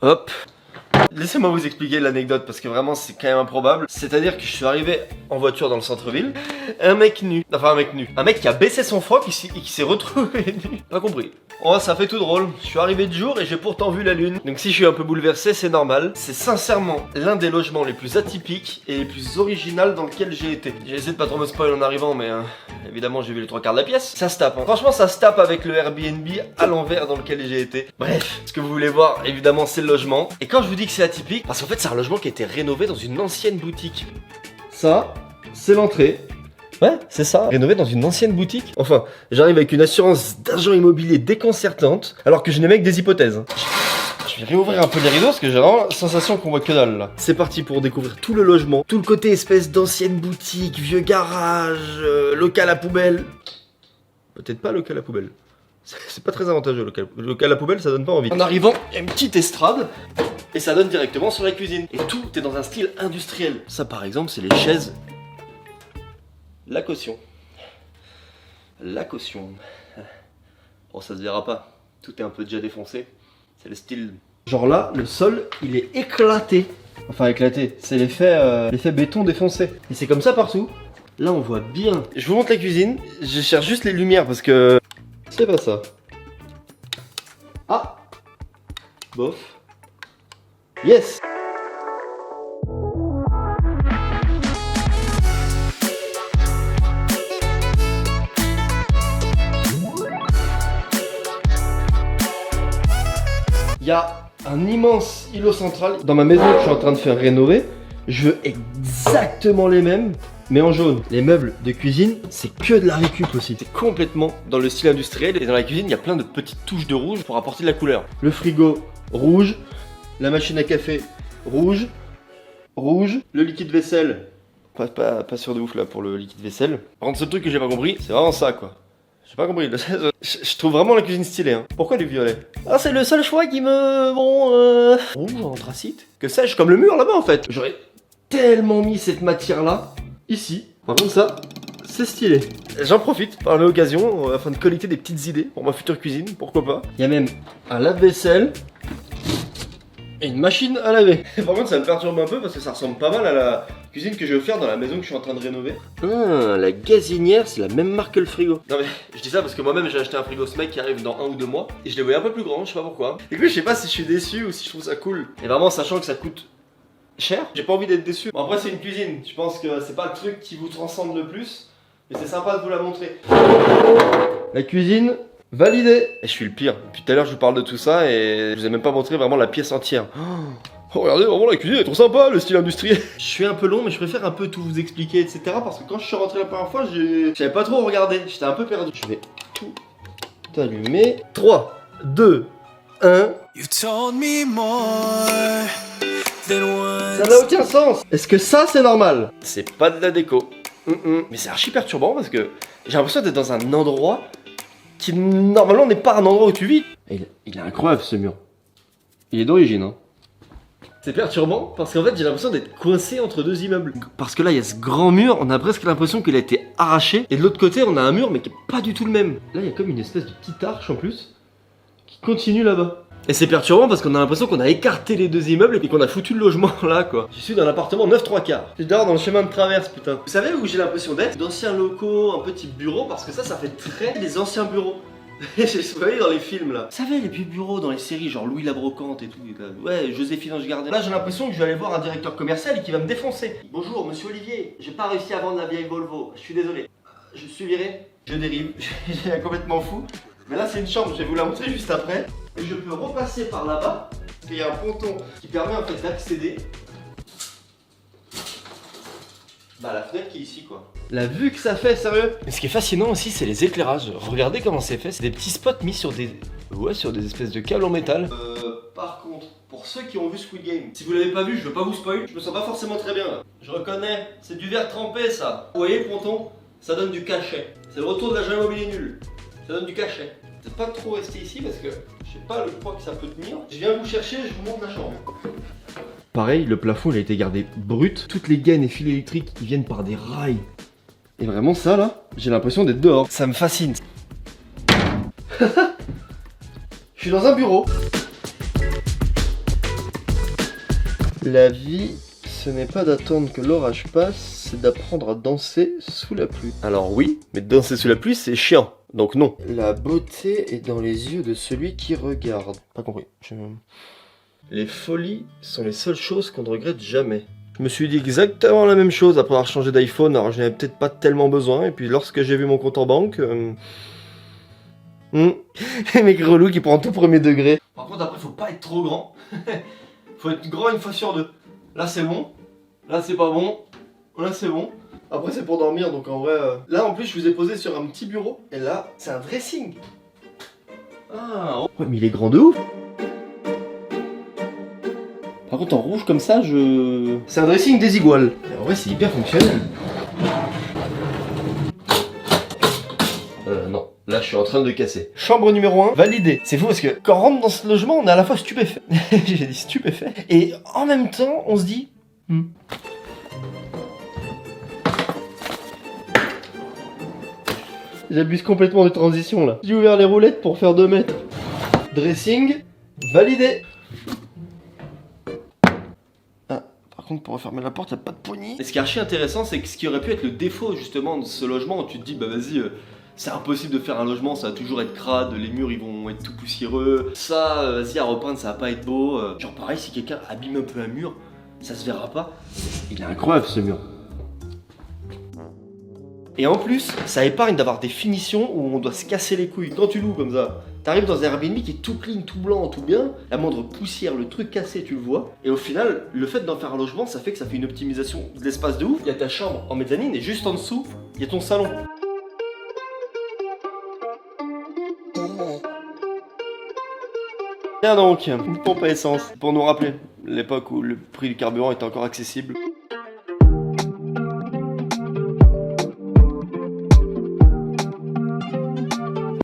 Hop. Laissez-moi vous expliquer l'anecdote parce que vraiment c'est quand même improbable. C'est-à-dire que je suis arrivé en voiture dans le centre-ville, un mec nu, un mec qui a baissé son froc et qui s'est retrouvé nu. Pas compris. Oh, ça fait tout drôle. Je suis arrivé de jour et j'ai pourtant vu la lune. Donc si je suis un peu bouleversé, c'est normal. C'est sincèrement l'un des logements les plus atypiques et les plus originaux dans lequel j'ai été. J'ai essayé de pas trop me spoil en arrivant, mais évidemment j'ai vu les 3/4 de la pièce. Ça se tape. Hein. Franchement, ça se tape avec le Airbnb à l'envers dans lequel j'ai été. Bref, ce que vous voulez voir, évidemment, c'est le logement. Et quand je vous dis que c'est atypique, parce qu'en fait, c'est un logement qui a été rénové dans une ancienne boutique. Ça, c'est l'entrée. Ouais, c'est ça, rénové dans une ancienne boutique. Enfin, j'arrive avec une assurance d'agent immobilier déconcertante, alors que je n'ai même que des hypothèses. Je vais réouvrir un peu les rideaux parce que j'ai vraiment la sensation qu'on voit que dalle là. C'est parti pour découvrir tout le logement, tout le côté espèce d'ancienne boutique, vieux garage, local à poubelle. Peut-être pas local à poubelle. C'est pas très avantageux local à poubelle, ça donne pas envie. En arrivant, il y a une petite estrade et ça donne directement sur la cuisine. Et tout est dans un style industriel. Ça par exemple, c'est les chaises. La caution. La caution. Bon, ça se verra pas. Tout est un peu déjà défoncé. C'est le style. Genre là, le sol, il est éclaté. Enfin, éclaté. C'est l'effet béton défoncé. Et c'est comme ça partout. Là, on voit bien. Je vous montre la cuisine. Je cherche juste les lumières parce que. C'est pas ça. Ah! Bof. Yes! Il y a un immense îlot central. Dans ma maison que je suis en train de faire rénover, je veux exactement les mêmes, mais en jaune. Les meubles de cuisine, c'est que de la récup aussi. C'est complètement dans le style industriel. Et dans la cuisine, il y a plein de petites touches de rouge pour apporter de la couleur. Le frigo, rouge. La machine à café, rouge. Rouge. Le liquide vaisselle, pas sûr de ouf là pour le liquide vaisselle. Par contre, ce truc que j'ai pas compris, c'est vraiment ça quoi. J'ai pas compris. Je trouve vraiment la cuisine stylée. Hein. Pourquoi du violet? Ah, c'est le seul choix qui me. Bon, rouge, anthracite. Que sais-je, comme le mur là-bas en fait. J'aurais tellement mis cette matière-là ici. Par contre, ça, c'est stylé. J'en profite par l'occasion afin de collecter des petites idées pour ma future cuisine. Pourquoi pas. Il y a même un lave-vaisselle et une machine à laver. Par contre, ça me perturbe un peu parce que ça ressemble pas mal à la cuisine que je vais faire dans la maison que je suis en train de rénover. Ah, la gazinière, c'est la même marque que le frigo. Non mais, je dis ça parce que moi-même j'ai acheté un frigo Smeg qui arrive dans 1 ou 2 mois et je les voyais un peu plus grands, je sais pas pourquoi. Et du coup, je sais pas si je suis déçu ou si je trouve ça cool. Et vraiment, sachant que ça coûte cher, j'ai pas envie d'être déçu. Bon, après, c'est une cuisine. Je pense que c'est pas le truc qui vous transcende le plus, mais c'est sympa de vous la montrer. La cuisine. Validé. Et je suis le pire. Depuis tout à l'heure je vous parle de tout ça et je vous ai même pas montré vraiment la pièce entière. Oh, regardez, vraiment la cuisine est trop sympa, le style industriel. Je suis un peu long mais je préfère un peu tout vous expliquer etc. Parce que quand je suis rentré la première fois j'avais pas trop regardé. J'étais un peu perdu. Je vais tout allumer. 3, 2, 1. Ça n'a aucun sens. Est-ce que ça c'est normal? C'est pas de la déco. Mais c'est archi perturbant parce que j'ai l'impression d'être dans un endroit qui normalement n'est pas un endroit où tu vis. Et il est incroyable ce mur. Il est d'origine hein. C'est perturbant parce qu'en fait j'ai l'impression d'être coincé entre deux immeubles. Parce que là il y a ce grand mur, on a presque l'impression qu'il a été arraché. Et de l'autre côté on a un mur mais qui est pas du tout le même. Là il y a comme une espèce de petite arche en plus qui continue là-bas. Et c'est perturbant parce qu'on a l'impression qu'on a écarté les deux immeubles et qu'on a foutu le logement là quoi. Je suis dans l'appartement 9/3. Je suis dehors dans le chemin de traverse putain. Vous savez où j'ai l'impression d'être? D'anciens locaux, un petit bureau parce que ça fait très des anciens bureaux. Vous voyez dans les films là. Vous savez les vieux bureaux dans les séries genre Louis la Brocante et tout. Ouais, Joséphine Ange Gardien. Là j'ai l'impression que je vais aller voir un directeur commercial et qu'il va me défoncer. Bonjour monsieur Olivier, j'ai pas réussi à vendre la vieille Volvo. Je suis désolé. Je suis viré. Je dérive. J'ai complètement fou. Mais là c'est une chambre, je vais vous la montrer juste après. Et je peux repasser par là-bas. Il y a un ponton qui permet en fait d'accéder. Bah la fenêtre qui est ici quoi. La vue que ça fait, sérieux. Mais ce qui est fascinant aussi c'est les éclairages. Regardez comment c'est fait, c'est des petits spots mis sur des. Ouais, sur des espèces de câbles en métal. Par contre, pour ceux qui ont vu Squid Game, si vous l'avez pas vu, je veux pas vous spoil, je me sens pas forcément très bien là. Je reconnais, c'est du verre trempé ça. Vous voyez le ponton? Ça donne du cachet. C'est le retour de l'agent immobilier nul. Ça donne du cachet. Peut-être pas trop rester ici parce que je sais pas le poids que ça peut tenir. Je viens vous chercher, je vous montre la chambre. Pareil, le plafond il a été gardé brut. Toutes les gaines et fils électriques ils viennent par des rails. Et vraiment ça là, j'ai l'impression d'être dehors. Ça me fascine. Je suis dans un bureau. La vie, ce n'est pas d'attendre que l'orage passe, c'est d'apprendre à danser sous la pluie. Alors oui, mais danser sous la pluie, c'est chiant. Donc non. La beauté est dans les yeux de celui qui regarde. Pas compris. Les folies sont les seules choses qu'on ne regrette jamais. Je me suis dit exactement la même chose après avoir changé d'iPhone, alors je n'avais peut-être pas tellement besoin, et puis lorsque j'ai vu mon compte en banque... Mec relou qui prend tout premier degré. Par contre après faut pas être trop grand. Faut être grand une fois sur deux. Là c'est bon, là c'est pas bon, là c'est bon. Après c'est pour dormir donc en vrai... Là en plus je vous ai posé sur un petit bureau, et là c'est un dressing. Ah oh. Ouais mais il est grand de ouf. Par contre en rouge comme ça je... C'est un dressing désigual. En vrai c'est hyper fonctionnel. Non. Là, je suis en train de casser. Chambre numéro 1, validée. C'est fou parce que quand on rentre dans ce logement, on est à la fois stupéfait. J'ai dit stupéfait. Et en même temps, on se dit... J'abuse complètement de transition là. J'ai ouvert les roulettes pour faire 2 mètres. Dressing, validé. Ah, par contre, pour refermer la porte, il n'y a pas de poignée. Et ce qui est archi intéressant, c'est que ce qui aurait pu être le défaut justement de ce logement, où tu te dis, bah vas-y... C'est impossible de faire un logement, ça va toujours être crade, les murs ils vont être tout poussiéreux. Ça, vas-y à repeindre, ça va pas être beau. Genre pareil, si quelqu'un abîme un peu un mur, ça se verra pas. Il est incroyable ce mur. Et en plus, ça épargne d'avoir des finitions où on doit se casser les couilles. Quand tu loues comme ça, t'arrives dans un Airbnb qui est tout clean, tout blanc, tout bien. La moindre poussière, le truc cassé, tu le vois. Et au final, le fait d'en faire un logement, ça fait que ça fait une optimisation de l'espace de ouf. Il y a ta chambre en mezzanine et juste en dessous, il y a ton salon. Tiens donc, une pompe à essence, pour nous rappeler l'époque où le prix du carburant était encore accessible.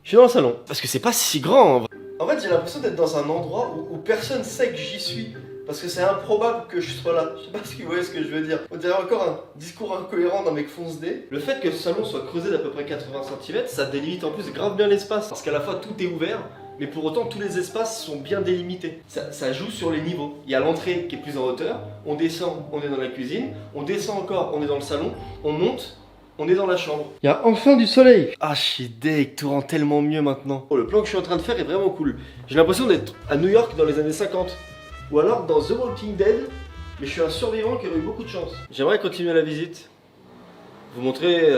Je suis dans le salon, parce que c'est pas si grand en vrai. En fait j'ai l'impression d'être dans un endroit où personne sait que j'y suis. Parce que c'est improbable que je sois là. Je sais pas si vous voyez ce que je veux dire. On dirait encore un discours incohérent d'un mec fonce-dé. Le fait que ce salon soit creusé d'à peu près 80 cm, ça délimite en plus grave bien l'espace. Parce qu'à la fois tout est ouvert, mais pour autant tous les espaces sont bien délimités. Ça joue sur les niveaux. Il y a l'entrée qui est plus en hauteur, on descend, on est dans la cuisine, on descend encore, on est dans le salon, on monte, on est dans la chambre. Il y a enfin du soleil. Ah je suis deg, tout rend tellement mieux maintenant. Oh, le plan que je suis en train de faire est vraiment cool. J'ai l'impression d'être à New York dans les années 50. Ou alors dans The Walking Dead, mais je suis un survivant qui aurait eu beaucoup de chance. J'aimerais continuer la visite, vous montrer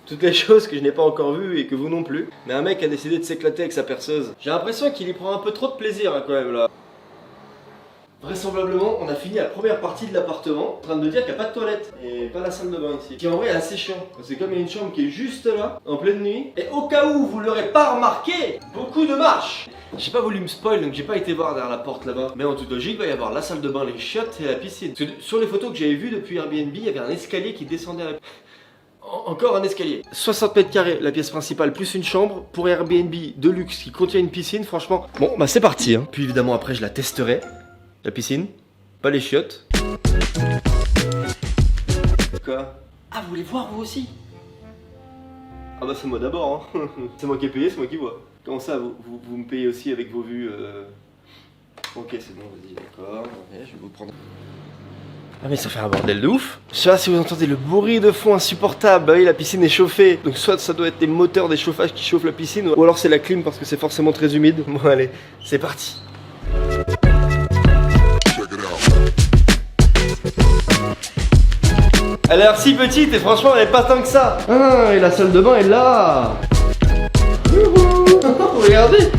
toutes les choses que je n'ai pas encore vues et que vous non plus. Mais un mec a décidé de s'éclater avec sa perceuse. J'ai l'impression qu'il y prend un peu trop de plaisir hein, quand même là. Vraisemblablement, on a fini la première partie de l'appartement en train de dire qu'il n'y a pas de toilette et pas la salle de bain ici. Qui en vrai est assez chiant, parce que comme il y a une chambre qui est juste là, en pleine nuit, et au cas où vous l'aurez pas remarqué, beaucoup de marches. J'ai pas voulu me spoil donc j'ai pas été voir derrière la porte là-bas. Mais en toute logique, il va y avoir la salle de bain, les chiottes et la piscine. Parce que sur les photos que j'avais vues depuis Airbnb, il y avait un escalier qui descendait à la... Encore un escalier. 60 mètres carrés la pièce principale, plus une chambre pour Airbnb de luxe qui contient une piscine, franchement. Bon, bah c'est parti hein. Puis évidemment après je la testerai. La piscine, pas les chiottes. Quoi? Ah, vous voulez voir vous aussi? Ah bah c'est moi d'abord hein. C'est moi qui ai payé, c'est moi qui vois. Comment ça, vous me payez aussi avec vos vues Ok, c'est bon, vas-y, d'accord. Ouais, je vais vous prendre... Ah mais ça fait un bordel de ouf. Je sais pas si vous entendez le bruit de fond insupportable. Bah oui, la piscine est chauffée. Donc soit ça doit être les moteurs des chauffages qui chauffent la piscine, ou alors c'est la clim parce que c'est forcément très humide. Bon allez, c'est parti. Elle a l'air si petite et franchement elle est pas tant que ça. Ah, et la salle de bain est là. Regardez.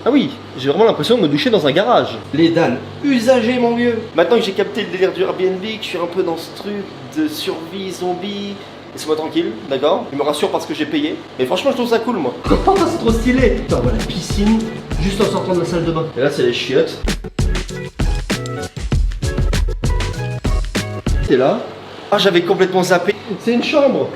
Ah oui, j'ai vraiment l'impression de me doucher dans un garage. Les dalles usagées mon vieux. Maintenant que j'ai capté le délire du Airbnb, que je suis un peu dans ce truc de survie zombie, laissez-moi tranquille, d'accord? Il me rassure parce que j'ai payé. Mais franchement je trouve ça cool moi. C'est trop stylé. Putain, on voit la piscine juste en sortant de la salle de bain. Et là c'est les chiottes. T'es là. Ah j'avais complètement zappé. C'est une chambre.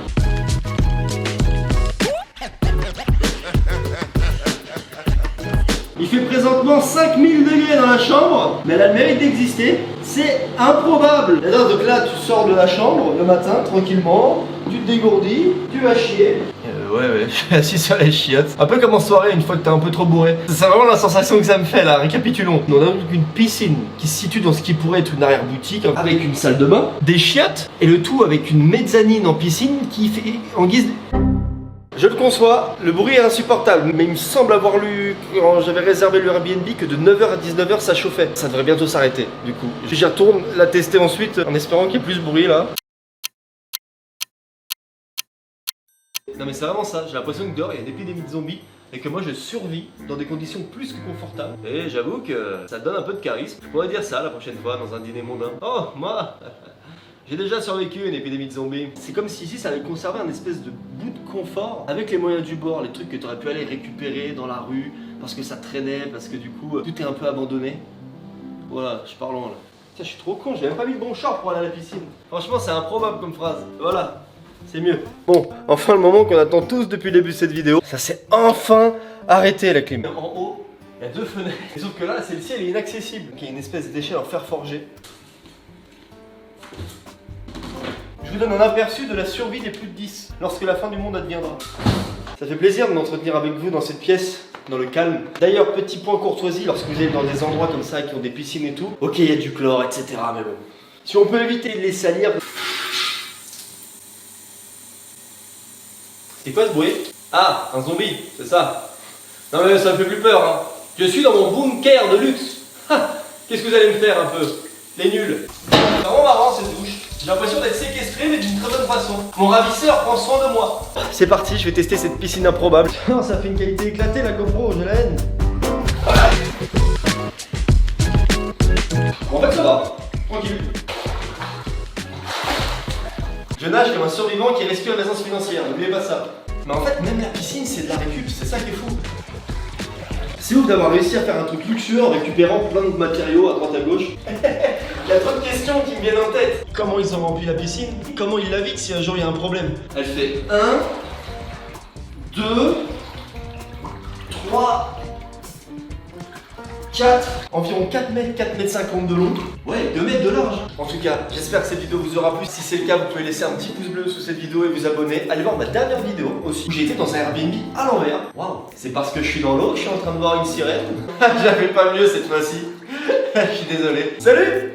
Il fait présentement 5000 degrés dans la chambre, mais elle a le mérite d'exister. C'est improbable. Donc là, tu sors de la chambre le matin tranquillement, tu te dégourdis, tu vas chier. Ouais, je suis assis sur les chiottes. Un peu comme en soirée une fois que t'es un peu trop bourré. C'est vraiment la sensation que ça me fait là, récapitulons. On a donc une piscine qui se situe dans ce qui pourrait être une arrière-boutique, avec une salle de bain, des chiottes, et le tout avec une mezzanine en piscine qui fait en guise... Je le conçois, le bruit est insupportable, mais il me semble avoir lu, quand j'avais réservé le Airbnb, que de 9h à 19h ça chauffait. Ça devrait bientôt s'arrêter, du coup. J'y retourne la tester ensuite, en espérant qu'il y ait plus de bruit là. Non mais c'est vraiment ça, j'ai l'impression que dehors il y a une épidémie de zombies et que moi je survis dans des conditions plus que confortables. Et j'avoue que ça donne un peu de charisme. Je pourrais dire ça la prochaine fois dans un dîner mondain. Oh, moi j'ai déjà survécu à une épidémie de zombies. C'est comme si ici ça avait conservé un espèce de bout de confort avec les moyens du bord, les trucs que tu aurais pu aller récupérer dans la rue parce que ça traînait, parce que du coup tout est un peu abandonné. Voilà, je parle loin là. Tiens, je suis trop con, j'ai même pas mis le bon short pour aller à la piscine. Franchement, c'est improbable comme phrase. Voilà. C'est mieux. Bon, enfin le moment qu'on attend tous depuis le début de cette vidéo. Ça s'est enfin arrêté la clim. En haut, il y a 2 fenêtres. Sauf que là, celle-ci, elle est inaccessible. Il y a une espèce d'échelle en fer forgé. Je vous donne un aperçu de la survie des plus de 10 lorsque la fin du monde adviendra. Ça fait plaisir de m'entretenir avec vous dans cette pièce, dans le calme. D'ailleurs, petit point courtoisie, lorsque vous êtes dans des endroits comme ça qui ont des piscines et tout. Ok, il y a du chlore, etc. Mais bon, si on peut éviter de les salir... C'est quoi ce bruit? Ah, un zombie, c'est ça. Non mais ça me fait plus peur, hein. Je suis dans mon bunker de luxe. Qu'est-ce que vous allez me faire un peu? Les nuls. C'est vraiment marrant cette douche. J'ai l'impression d'être séquestré mais d'une très bonne façon. Mon ravisseur prend soin de moi. C'est parti, je vais tester cette piscine improbable. Oh, ça fait une qualité éclatée la GoPro, j'ai la haine. Bon, en fait ça va, tranquille. Je nage comme un survivant qui respire l'aisance financière, n'oubliez pas ça. Mais en fait, même la piscine, c'est de la récup, c'est ça qui est fou. C'est ouf d'avoir réussi à faire un truc luxueux en récupérant plein de matériaux à droite à gauche. Il y a trop de questions qui me viennent en tête. Comment ils ont rempli la piscine? Comment ils la vident si un jour il y a un problème? Elle fait 1, 2, 3, 4, environ 4 mètres, 4 mètres 50 de long. Ouais, 2 mètres de large. En tout cas, j'espère que cette vidéo vous aura plu. Si c'est le cas, vous pouvez laisser un petit pouce bleu sous cette vidéo et vous abonner. Allez voir ma dernière vidéo aussi, où j'ai été dans un Airbnb à l'envers. Waouh, c'est parce que je suis dans l'eau que je suis en train de voir une sirène. J'avais pas mieux cette fois-ci. Je suis désolé. Salut!